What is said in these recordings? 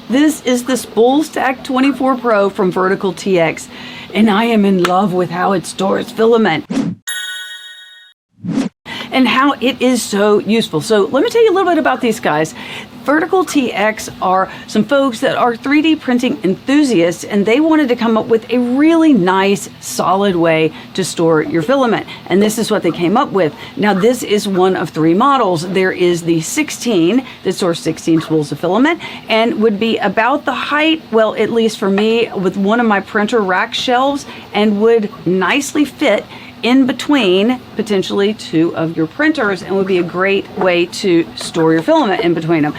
This is the SpoolStack 24 Pro from VerticalTX, and I am in love with how it stores filament and how it is so useful. So let me tell you a little bit about these guys. VerticalTX are some folks that are 3D printing enthusiasts, and they wanted to come up with a really nice, solid way to store your filament. And this is what they came up with. Now, this is one of 3 models. There is the 16 that stores 16 spools of filament and would be about the height, well, at least for me, with one of my printer rack shelves, and would nicely fit in between potentially 2 of your printers, and would be a great way to store your filament in between them.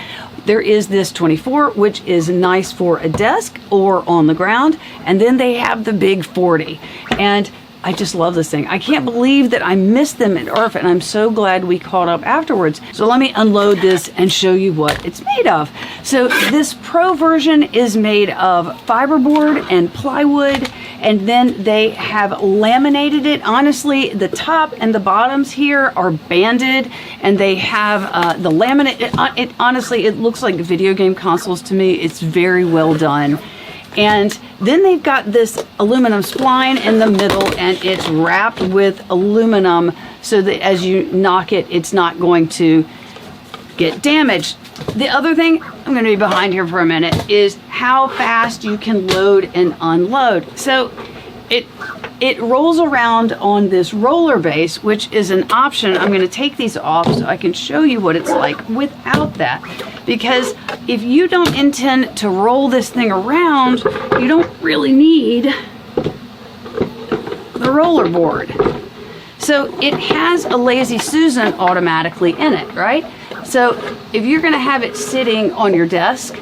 There is this 24, which is nice for a desk or on the ground, and then they have the big 40, and I just love this thing. I can't believe that I missed them at IRF, and I'm so glad we caught up afterwards. So let me unload this and show you what it's made of. So this Pro version is made of fiberboard and plywood, and then they have laminated it. Honestly, the top and the bottoms here are banded, and they have the laminate. Honestly, it looks like video game consoles to me. It's very well done. And then they've got this aluminum spline in the middle, and it's wrapped with aluminum so that as you knock it, it's not going to get damaged. The other thing, I'm going to be behind here for a minute, is how fast you can load and unload. So it rolls around on this roller base, which is an option. I'm going to take these off so I can show you what it's like without that. Because if you don't intend to roll this thing around, you don't really need the roller board. So it has a Lazy Susan automatically in it, right? So if you're going to have it sitting on your desk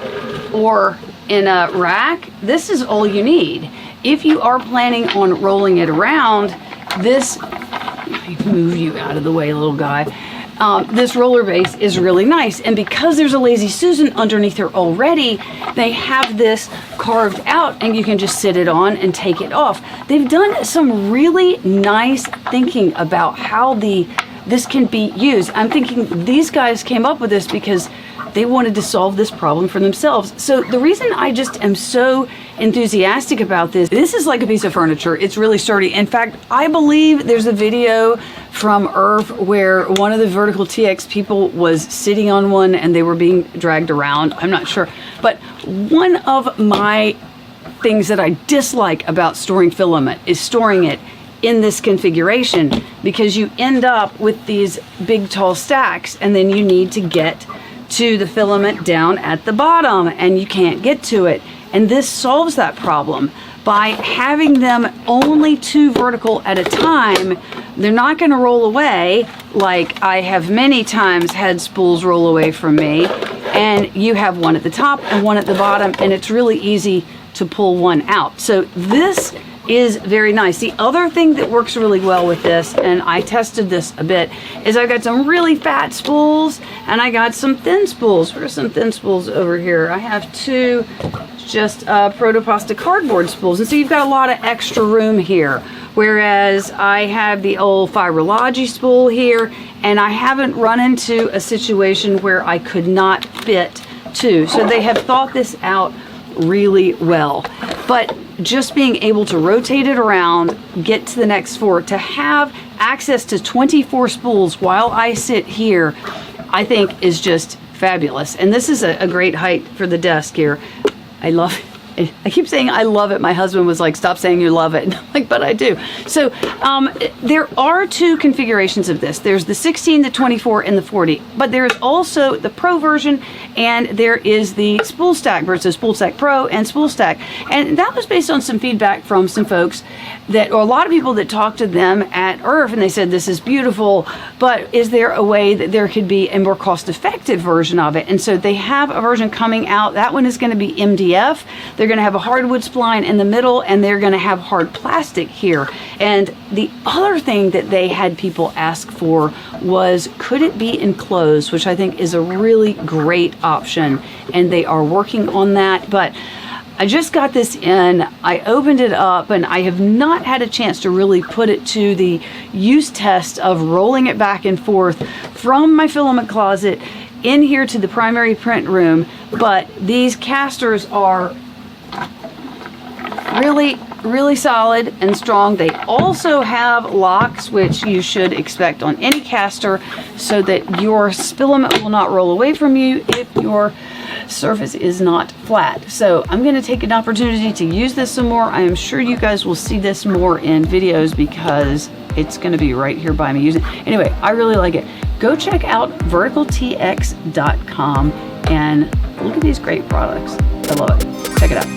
or in a rack, this is all you need. If you are planning on rolling it around, this, let me move you out of the way, little guy. This roller base is really nice, and because there's a Lazy Susan underneath here already, they have this carved out, and you can just sit it on and take it off. They've done some really nice thinking about how this can be used. I'm thinking these guys came up with this because they wanted to solve this problem for themselves. So the reason I just am so enthusiastic about this is like a piece of furniture. It's really sturdy. In fact, I believe there's a video from IRF where one of the VerticalTX people was sitting on one and they were being dragged around. I'm not sure. But one of my things that I dislike about storing filament is storing it in this configuration, because you end up with these big tall stacks, and then you need to get to the filament down at the bottom and you can't get to it. And this solves that problem by having them only 2 vertical at a time. They're not going to roll away like I have many times had spools roll away from me, and you have one at the top and one at the bottom, and it's really easy to pull one out. So this is very nice. The other thing that works really well with this, and I tested this a bit, is I've got some really fat spools and I got some thin spools. Where's some thin spools over here? I have 2 just Protopasta cardboard spools, and so you've got a lot of extra room here. Whereas I have the old Fibrology spool here, and I haven't run into a situation where I could not fit 2. So they have thought this out really well. But just being able to rotate it around, get to the next 4, to have access to 24 spools while I sit here, I think is just fabulous. And this is a great height for the desk here. I love it. I keep saying I love it. My husband was like, stop saying you love it. I'm like, but I do. So there are 2 configurations of this. There's the 16, the 24, and the 40. But there's also the Pro version, and there is the SpoolStack versus SpoolStack Pro and SpoolStack. And that was based on some feedback from some folks that, or a lot of people that talked to them at IRF, and they said, this is beautiful, but is there a way that there could be a more cost-effective version of it? And so they have a version coming out. That one is going to be MDF. They're going to have a hardwood spline in the middle, and they're going to have hard plastic here. And the other thing that they had people ask for was, could it be enclosed, which I think is a really great option, and they are working on that. But I just got this in, I opened it up, and I have not had a chance to really put it to the use test of rolling it back and forth from my filament closet in here to the primary print room, but these casters are really solid and strong. They also have locks, which you should expect on any caster, so that your filament will not roll away from you if your surface is not flat. So I'm going to take an opportunity to use this some more. I am sure you guys will see this more in videos because it's going to be right here by me using it. Anyway, I really like it. Go check out verticaltx.com and look at these great products. I love it. Check it out.